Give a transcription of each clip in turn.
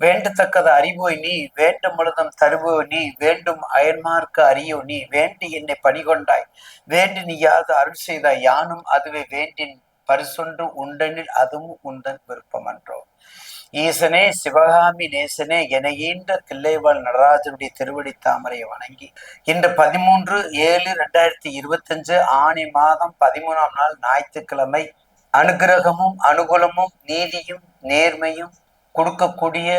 வேண்டத்தக்கது அறிவோய் நீ, வேண்டும் முழுதும் தருவோய் நீ, வேண்டும் அயன்மார்க்கு அறியோ நீ, வேண்டி என்னை பணிகொண்டாய், வேண்டி நீ யாது அருள் செய்தாய், யானும் அதுவே வேண்டின் பரிசொன்று உண்டனில் அதுவும் உந்தன் விருப்பமன்றோ. ஈசனே சிவகாமி நேசனே என ஈன்ற தில்லைவாழ் நடராஜனுடைய திருவடி தாமரையை வணங்கி இன்று 13/7/2025 ஆணி மாதம் 13ஆம் நாள் ஞாயிற்றுக்கிழமை அனுகிரகமும் அனுகூலமும் நீதியும் நேர்மையும் கொடுக்கக்கூடிய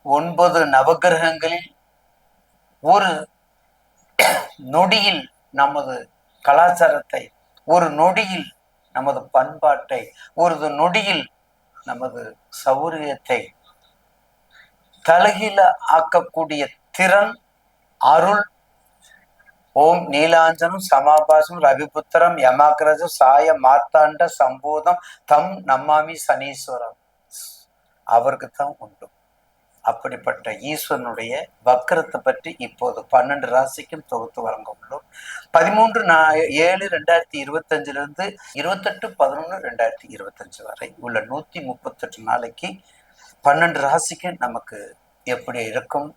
9 நவகிரகங்களில் ஒரு நொடியில் நமது கலாச்சாரத்தை, ஒரு நொடியில் நமது பண்பாட்டை, ஒரு நொடியில் நமது சௌரியத்தை தலகில ஆக்கக்கூடிய திறன் அருள் ஓம் நீலாஞ்சனம் சமாபாசம் ரவிபுத்திரம் யமாகிரஜம் சாய மார்த்தாண்ட சம்போதம் தம் நம்மாமி சனீஸ்வரம் அவருக்கு தான் உண்டு. அப்படிப்பட்ட ஈஸ்வரனுடைய வக்கரத்தை பற்றி இப்போது 12 ராசிக்கும் தொகுத்து வழங்க உள்ளோம். 13/7/2025 28/11/2025 வரை உள்ள 138 நாளைக்கு 12 ராசிக்கு நமக்கு எப்படி இருக்கும்,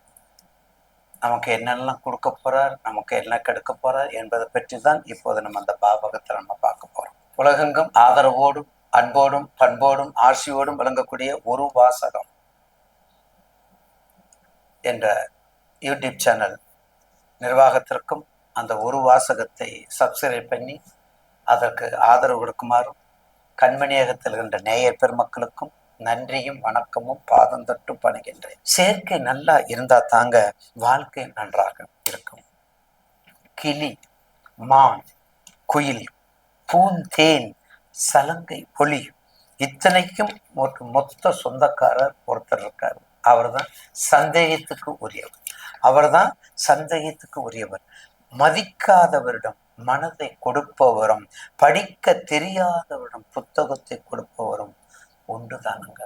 நமக்கு என்னெல்லாம் கொடுக்க போறார், நமக்கு என்ன கெடுக்க போறார் என்பதை பற்றி தான் இப்போது நம்ம அந்த பாவகத்தை நம்ம பார்க்க போறோம். உலகெங்கும் ஆதரவோடும் அன்போடும் பண்போடும் ஆட்சியோடும் விளங்கக்கூடிய ஒரு வாசகம் என்ற யூடியூப் சேனல் நிர்வாகத்திற்கும் அந்த ஒரு வாசகத்தை சப்ஸ்கிரைப் பண்ணி அதற்கு ஆதரவு கொடுக்குமாறும் கண்மணியகத்தில் இருக்கின்ற நேயர் பெருமக்களுக்கும் நன்றியும் வணக்கமும் பாதம் தட்டு பணிகின்றேன். சேர்க்கை நல்லா இருந்தா தாங்க வாழ்க்கை நன்றாக இருக்கும். கிளி, மான், குயில், பூந்தேன், சலங்கை, ஒளி இத்தனைக்கும் ஒரு மொத்த சொந்தக்காரர் ஒருத்தர் இருக்கார். அவர்தான் சந்தேகத்துக்கு உரியவர். அவர்தான் சந்தேகத்துக்கு உரியவர். மதிக்காதவரிடம் மனதை கொடுப்பவரும், படிக்க தெரியாதவரிடம் புத்தகத்தை கொடுப்பவரும் ஒன்றுதானுங்க.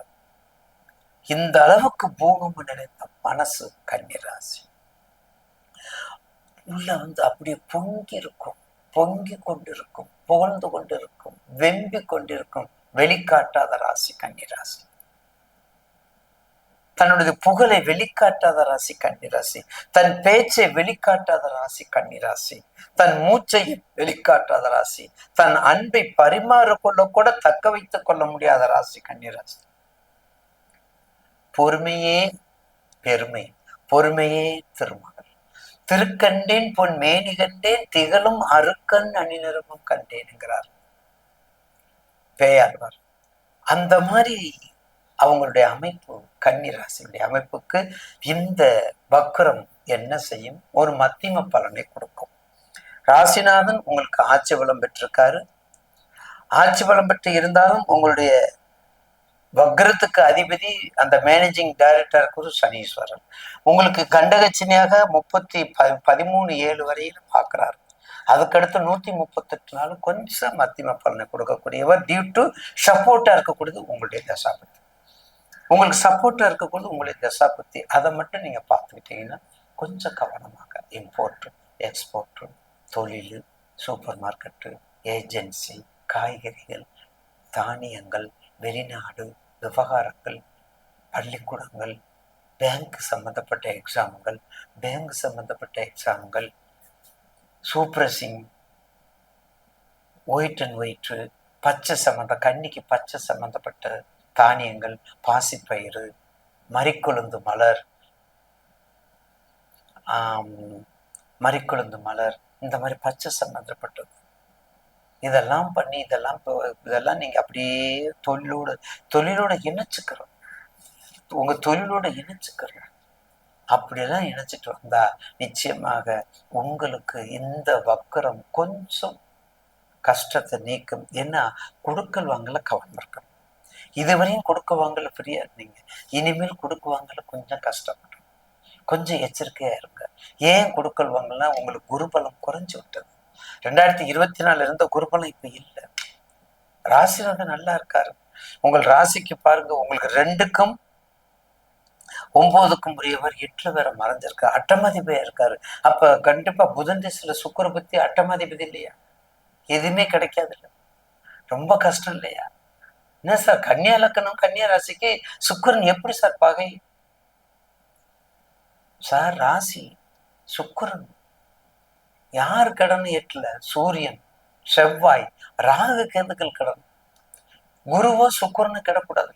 இந்த அளவுக்கு பூகம்பம் நிறைந்த மனசு கன்னிராசி உள்ள அப்படியே பொங்கி இருக்கும், பொங்கி கொண்டிருக்கும், புகழ்ந்து கொண்டிருக்கும், வெம்பி கொண்டிருக்கும். வெளிக்காட்டாத ராசி கன்னிராசி. தன்னுடைய புகழை வெளிக்காட்டாத ராசி கன்னிராசி. தன் பேச்சை வெளிக்காட்டாத ராசி கன்னிராசி. தன் மூச்சை வெளிக்காட்டாத ராசி. தன் அன்பை பரிமாறிக்கொள்ள கூட தக்க வைத்துக் கொள்ள முடியாத ராசி கன்னிராசி. பொறுமையே பெருமை, பொறுமையே திருமகள். திருக்கண்டேன் பொன் மேனி கண்டேன், திகழும் அருக்கண் அணிநிறமும் கண்டேன் என்கிறார் பேயாழ்வார். அந்த மாதிரி அவங்களுடைய அமைப்பு, கன்னிராசியுடைய அமைப்புக்கு இந்த வக்ரம் என்ன செய்யும்? ஒரு மத்தியம பலனை கொடுக்கும். ராசிநாதன் உங்களுக்கு ஆட்சி பலம் பெற்றிருக்காரு. ஆட்சி பலம் பெற்று இருந்தாலும் உங்களுடைய வக்ரத்துக்கு அதிபதி அந்த மேனேஜிங் டைரக்டருக்கு சனீஸ்வரன் உங்களுக்கு கண்டகச்சினியாக 13/7 வரையில் பார்க்கிறார். அதுக்கடுத்து 138 நாள் கொஞ்சம் மத்தியம பலனை கொடுக்கக்கூடியவர். டியூ டு சப்போர்ட்டா இருக்கக்கூடியது உங்களுடைய தசாபதி. உங்களுக்கு சப்போர்ட்டா இருக்கக்கூடியது உங்களுடைய தசாபதி. அதை மட்டும் நீங்க பார்த்துக்கிட்டீங்கன்னா கொஞ்சம் கவனமாக இம்போர்ட் எக்ஸ்போர்ட், தொழில், சூப்பர் மார்க்கெட்டு, ஏஜென்சி, காய்கறிகள், தானியங்கள், வெளிநாடு விவகாரங்கள், பள்ளிக்கூடங்கள், பேங்க் சம்பந்தப்பட்ட எக்ஸாம்கள், பேங்க் சம்பந்தப்பட்ட எக்ஸாம்கள், சூப்ரசிங், ஒயிட் அண்ட் ஒயிட்டு, பச்சை கன்னிக்கு பச்சை சம்பந்தப்பட்ட தானியங்கள், பாசிப்பயிறு, மறிக்கொழுந்து மலர், மறிக்கொழுந்து மலர், இந்த மாதிரி பச்சை சம்பந்தப்பட்டது இதெல்லாம் பண்ணி இதெல்லாம் நீங்க அப்படியே தொழிலோட இணைச்சுக்கிறோம். உங்க தொழிலோட இணைச்சுக்கிறோம். அப்படியெல்லாம் இணைச்சிட்டு வந்தா நிச்சயமாக உங்களுக்கு இந்த வக்கரம் கொஞ்சம் கஷ்டத்தை நீக்கும். ஏன்னா கொடுக்கல் வாங்கல கவனம் இருக்கணும். இதுவரையும் கொடுக்க வாங்கல ஃப்ரீயா இருந்தீங்க, இனிமேல் கொடுக்க வாங்கல கொஞ்சம் கஷ்டப்படும். கொஞ்சம் எச்சரிக்கையா இருங்க. ஏன் கொடுக்கல் வாங்கலாம்? உங்களுக்கு குருபலம் குறைஞ்சு விட்டது. 2024 இருந்த குருபலம் இப்ப இல்லை. ராசிநாதன் நல்லா இருக்காரு. உங்கள் ராசிக்கு பாருங்க, உங்களுக்கு 2க்கும் 9க்கும் உரியவர் 8 வேற மறைஞ்சிருக்காரு, அட்டமாதிபதியா இருக்காரு. அப்ப கண்டிப்பா புதன் திசையில சுக்கிர பத்தி அட்டமாதிபதி இல்லையா? எதுவுமே கிடைக்காது இல்ல, ரொம்ப கஷ்டம் இல்லையா? என்ன சார் கன்னியா லக்கணம் கன்னியா ராசிக்கு சுக்கிரன் எப்படி சார் பகை? சார் ராசி சுக்கிரன். யார் கடன் 8ல? சூரியன், செவ்வாய், ராகு கேந்துக்கள் கடன். குருவோ சுக்கிரனு கிடக்கூடாது.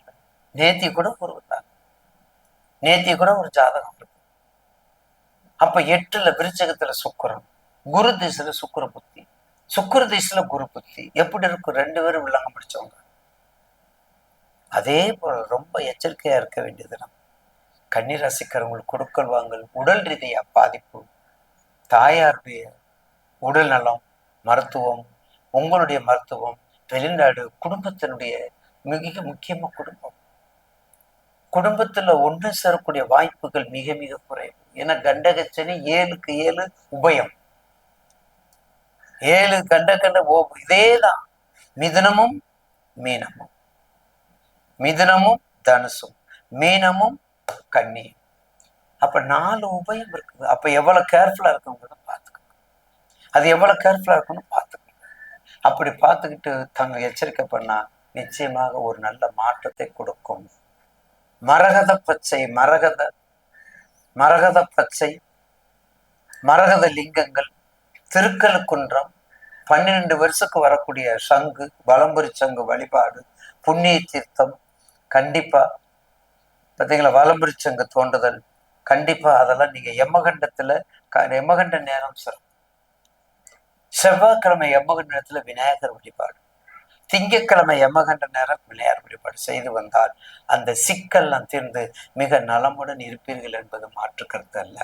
நேத்தி கூட குரு தான், நேத்தி கூட ஒரு ஜாதகம் இருக்கு. அப்ப 8ல விருச்சகத்துல சுக்கிரன், குரு திசையில சுக்கிர புத்தி, சுக்கிர திசையில குரு புத்தி. எப்படி இருக்கும்? 2 பேரும் வில்லங்க பிடிச்சவங்க. அதே போல ரொம்ப எச்சரிக்கையா இருக்க வேண்டியது நம்ம கன்னி ராசிக்காரங்களுக்கு கொடுக்கல் வாங்கல், உடல் ரீதியா பாதிப்பு, தாயாருடைய உடல் நலம், மருத்துவம், உங்களுடைய மருத்துவம், வெளிநாடு, குடும்பத்தினுடைய மிக முக்கியமா குடும்பம். குடும்பத்துல ஒன்று சேரக்கூடிய வாய்ப்புகள் மிக மிக குறைவு. ஏன்னா கண்டகச்சனி 7க்கு 7 உபயம், 7 கண்ட இதேதான். மிதுனமும் மீனமும், மிதுனமும் தனுசும், மீனமும் கன்னியும். அப்ப 4 உபயம் இருக்குது. அப்ப எவ்வளவு கேர்ஃபுல்லா இருக்குங்கிறத பார்த்துக்கணும். அது எவ்வளவு கேர்ஃபுல்லா இருக்கணும் பார்த்துக்கணும். அப்படி பார்த்துக்கிட்டு தங்க எச்சரிக்கை பண்ணா நிச்சயமாக ஒரு நல்ல மாற்றத்தை கொடுக்கும். மரகத பச்சை, மரகத பச்சை, மரகத லிங்கங்கள், திருக்கழுக்குன்றம், 12 வருஷத்துக்கு வரக்கூடிய சங்கு, வலம்புரி சங்கு வழிபாடு, புண்ணிய தீர்த்தம், கண்டிப்பா பார்த்தீங்களா? வலம்புரி சங்கு தோண்டுதல், கண்டிப்பா அதெல்லாம் நீங்க யமகண்டத்துல யமகண்ட நேரம் சிறப்பு. செவ்வாய்க்கிழமை யமகண்ட நேரத்துல விநாயகர் வழிபாடு, திங்கட்கிழமை யமகண்ட நேரம் விநாயகர் வழிபாடு செய்து வந்தால் அந்த சிக்கல்லாம் தீர்ந்து மிக நலமுடன் இருப்பீர்கள் என்பது மாற்று கருத்து அல்ல.